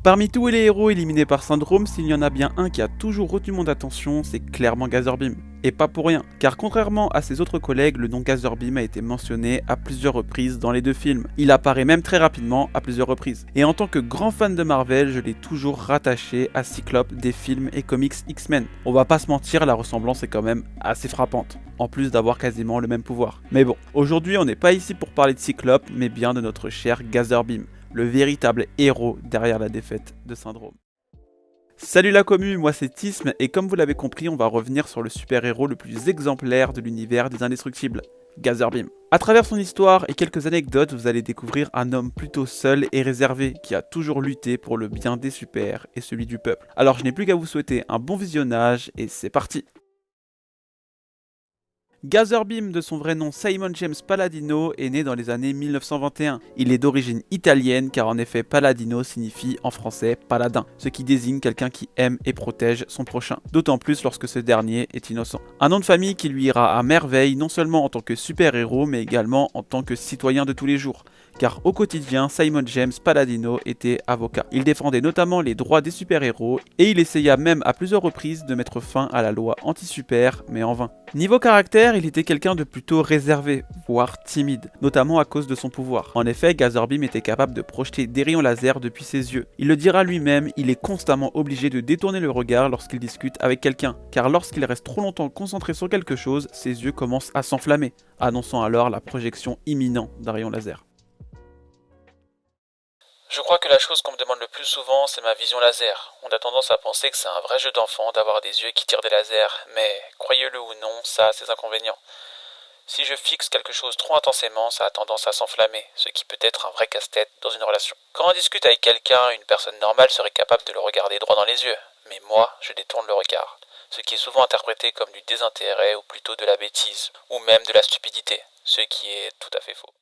Parmi tous les héros éliminés par Syndrome, s'il y en a bien un qui a toujours retenu mon attention, c'est clairement Gazerbeam. Et pas pour rien, car contrairement à ses autres collègues, le nom Gazerbeam a été mentionné à plusieurs reprises dans les deux films. Il apparaît même très rapidement à plusieurs reprises. Et en tant que grand fan de Marvel, je l'ai toujours rattaché à Cyclope des films et comics X-Men. On va pas se mentir, la ressemblance est quand même assez frappante, en plus d'avoir quasiment le même pouvoir. Mais bon, aujourd'hui on n'est pas ici pour parler de Cyclope, mais bien de notre cher Gazerbeam, le véritable héros derrière la défaite de Syndrome. Salut la commu, moi c'est Tism et comme vous l'avez compris, on va revenir sur le super-héros le plus exemplaire de l'univers des Indestructibles, Gazerbeam. À travers son histoire et quelques anecdotes, vous allez découvrir un homme plutôt seul et réservé qui a toujours lutté pour le bien des super et celui du peuple. Alors je n'ai plus qu'à vous souhaiter un bon visionnage et c'est parti. Gazerbeam, de son vrai nom Simon James Palladino, est né dans les années 1921. Il est d'origine italienne car en effet Palladino signifie en français paladin, ce qui désigne quelqu'un qui aime et protège son prochain, d'autant plus lorsque ce dernier est innocent. Un nom de famille qui lui ira à merveille non seulement en tant que super-héros mais également en tant que citoyen de tous les jours. Car au quotidien, Simon James Palladino était avocat. Il défendait notamment les droits des super-héros et il essaya même à plusieurs reprises de mettre fin à la loi anti-super, mais en vain. Niveau caractère, il était quelqu'un de plutôt réservé, voire timide, notamment à cause de son pouvoir. En effet, Gazerbeam était capable de projeter des rayons laser depuis ses yeux. Il le dira lui-même, il est constamment obligé de détourner le regard lorsqu'il discute avec quelqu'un, car lorsqu'il reste trop longtemps concentré sur quelque chose, ses yeux commencent à s'enflammer, annonçant alors la projection imminente d'un rayon laser. Je crois que la chose qu'on me demande le plus souvent, c'est ma vision laser. On a tendance à penser que c'est un vrai jeu d'enfant d'avoir des yeux qui tirent des lasers, mais croyez-le ou non, ça a ses inconvénients. Si je fixe quelque chose trop intensément, ça a tendance à s'enflammer, ce qui peut être un vrai casse-tête dans une relation. Quand on discute avec quelqu'un, une personne normale serait capable de le regarder droit dans les yeux, mais moi, je détourne le regard, ce qui est souvent interprété comme du désintérêt ou plutôt de la bêtise, ou même de la stupidité, ce qui est tout à fait faux.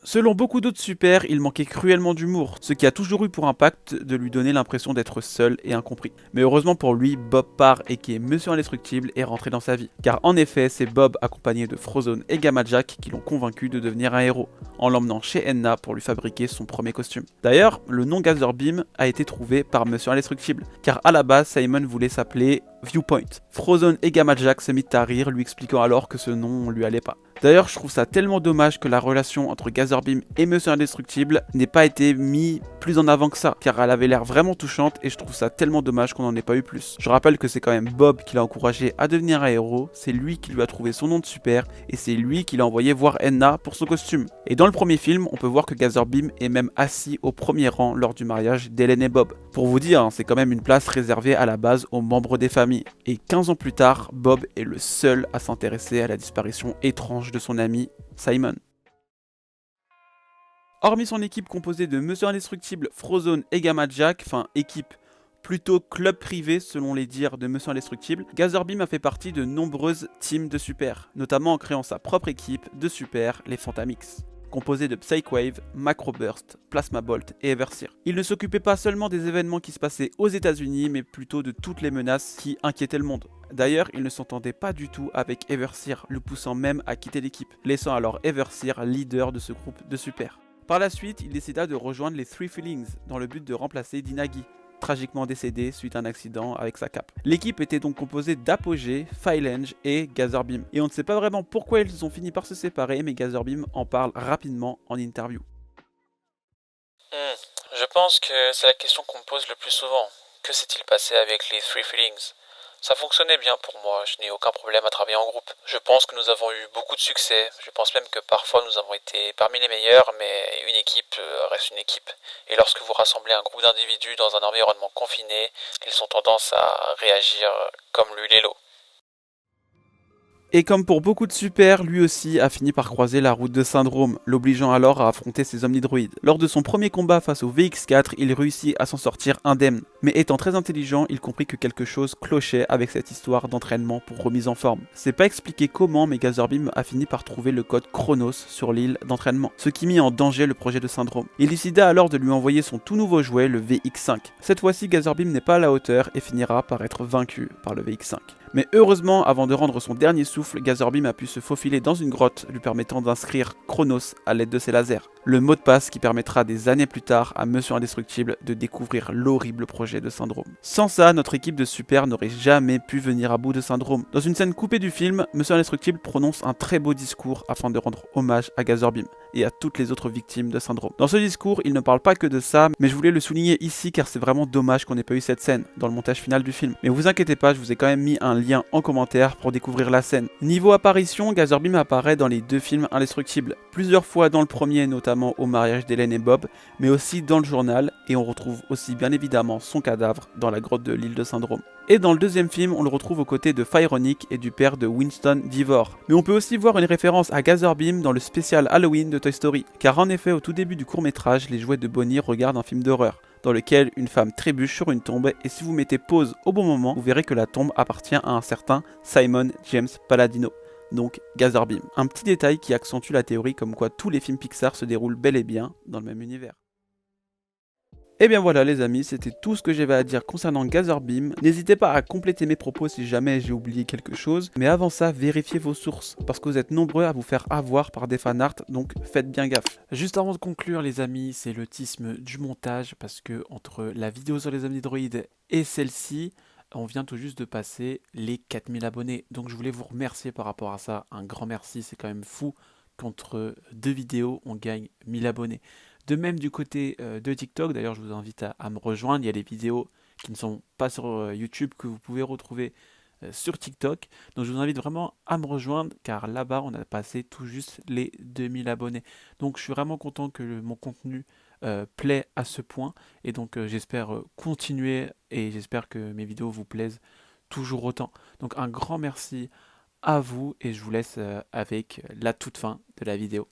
Selon beaucoup d'autres super, il manquait cruellement d'humour, ce qui a toujours eu pour impact de lui donner l'impression d'être seul et incompris. Mais heureusement pour lui, Bob Parr, et qui est Monsieur Indestructible, est rentré dans sa vie. Car en effet, c'est Bob accompagné de Frozone et Gamma Jack qui l'ont convaincu de devenir un héros, en l'emmenant chez Enna pour lui fabriquer son premier costume. D'ailleurs, le nom Gazerbeam a été trouvé par Monsieur Indestructible, car à la base, Simon voulait s'appeler Viewpoint. Frozone et Gamma Jack se mirent à rire, lui expliquant alors que ce nom lui allait pas. D'ailleurs, je trouve ça tellement dommage que la relation entre Gazerbeam et Monsieur Indestructible n'ait pas été mise plus en avant que ça, car elle avait l'air vraiment touchante et je trouve ça tellement dommage qu'on n'en ait pas eu plus. Je rappelle que c'est quand même Bob qui l'a encouragé à devenir un héros, c'est lui qui lui a trouvé son nom de super et c'est lui qui l'a envoyé voir Enna pour son costume. Et dans le premier film, on peut voir que Gazerbeam est même assis au premier rang lors du mariage d'Hélène et Bob. Pour vous dire, c'est quand même une place réservée à la base aux membres des familles. Et 15 ans plus tard, Bob est le seul à s'intéresser à la disparition étrange de son ami Simon. Hormis son équipe composée de Monsieur Indestructible, Frozone et Gamma Jack, enfin équipe plutôt club privé selon les dires de Monsieur Indestructible, Gazerbeam a fait partie de nombreuses teams de super, notamment en créant sa propre équipe de super, les Fantamix, composée de Psychwave, Macroburst, Plasma Bolt et Everseer. Il ne s'occupait pas seulement des événements qui se passaient aux États-Unis, mais plutôt de toutes les menaces qui inquiétaient le monde. D'ailleurs, il ne s'entendait pas du tout avec Everseer, le poussant même à quitter l'équipe, laissant alors Everseer leader de ce groupe de super. Par la suite, il décida de rejoindre les Three Feelings dans le but de remplacer Dinagi, tragiquement décédé suite à un accident avec sa cape. L'équipe était donc composée d'Apogée, Phylenge et Gazerbeam. Et on ne sait pas vraiment pourquoi ils ont fini par se séparer, mais Gazerbeam en parle rapidement en interview. Je pense que c'est la question qu'on me pose le plus souvent. Que s'est-il passé avec les Three Feelings ? Ça fonctionnait bien pour moi, je n'ai aucun problème à travailler en groupe. Je pense que nous avons eu beaucoup de succès, je pense même que parfois nous avons été parmi les meilleurs, mais une équipe reste une équipe. Et lorsque vous rassemblez un groupe d'individus dans un environnement confiné, ils ont tendance à réagir comme l'huile et l'eau. Et comme pour beaucoup de super, lui aussi a fini par croiser la route de Syndrome, l'obligeant alors à affronter ses omnidroïdes. Lors de son premier combat face au VX4, il réussit à s'en sortir indemne. Mais étant très intelligent, il comprit que quelque chose clochait avec cette histoire d'entraînement pour remise en forme. C'est pas expliqué comment, mais Gazerbeam a fini par trouver le code Chronos sur l'île d'entraînement, ce qui mit en danger le projet de Syndrome. Il décida alors de lui envoyer son tout nouveau jouet, le VX5. Cette fois-ci, Gazerbeam n'est pas à la hauteur et finira par être vaincu par le VX5. Mais heureusement, avant de rendre son dernier souffle, souffle, Gazorbeam a pu se faufiler dans une grotte lui permettant d'inscrire Chronos à l'aide de ses lasers. Le mot de passe qui permettra des années plus tard à Monsieur Indestructible de découvrir l'horrible projet de Syndrome. Sans ça, notre équipe de super n'aurait jamais pu venir à bout de Syndrome. Dans une scène coupée du film, Monsieur Indestructible prononce un très beau discours afin de rendre hommage à Gazorbeam et à toutes les autres victimes de Syndrome. Dans ce discours, il ne parle pas que de ça, mais je voulais le souligner ici car c'est vraiment dommage qu'on n'ait pas eu cette scène dans le montage final du film. Mais vous inquiétez pas, je vous ai quand même mis un lien en commentaire pour découvrir la scène. Niveau apparition, Gazorbeam apparaît dans les 2 films Indestructibles, plusieurs fois dans le premier, notamment au mariage d'Hélène et Bob, mais aussi dans le journal, et on retrouve aussi bien évidemment son cadavre dans la grotte de l'île de Syndrome. Et dans le 2e film, on le retrouve aux côtés de Fironic et du père de Winston Divor. Mais on peut aussi voir une référence à Gazorbeam dans le spécial Halloween de Toy Story, car en effet au tout début du court-métrage, les jouets de Bonnie regardent un film d'horreur, dans lequel une femme trébuche sur une tombe, et si vous mettez pause au bon moment, vous verrez que la tombe appartient à un certain Simon James Palladino. Donc Gazorbeam. Un petit détail qui accentue la théorie comme quoi tous les films Pixar se déroulent bel et bien dans le même univers. Et bien voilà les amis, c'était tout ce que j'avais à dire concernant Gazorbeam. N'hésitez pas à compléter mes propos si jamais j'ai oublié quelque chose. Mais avant ça, vérifiez vos sources, parce que vous êtes nombreux à vous faire avoir par des fanarts, donc faites bien gaffe. Juste avant de conclure les amis, c'est le tisme du montage, parce que entre la vidéo sur les omnidroïdes et celle-ci, on vient tout juste de passer les 4000 abonnés. Donc je voulais vous remercier par rapport à ça. Un grand merci, c'est quand même fou qu'entre 2 vidéos, on gagne 1000 abonnés. De même du côté de TikTok, d'ailleurs je vous invite à me rejoindre, il y a des vidéos qui ne sont pas sur YouTube que vous pouvez retrouver sur TikTok. Donc je vous invite vraiment à me rejoindre car là-bas on a passé tout juste les 2000 abonnés. Donc je suis vraiment content que mon contenu plaît à ce point et donc j'espère continuer et j'espère que mes vidéos vous plaisent toujours autant. Donc un grand merci à vous et je vous laisse avec la toute fin de la vidéo.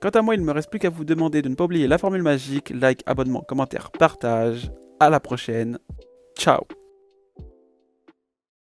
Quant à moi, il ne me reste plus qu'à vous demander de ne pas oublier la formule magique, like, abonnement, commentaire, partage. À la prochaine. Ciao.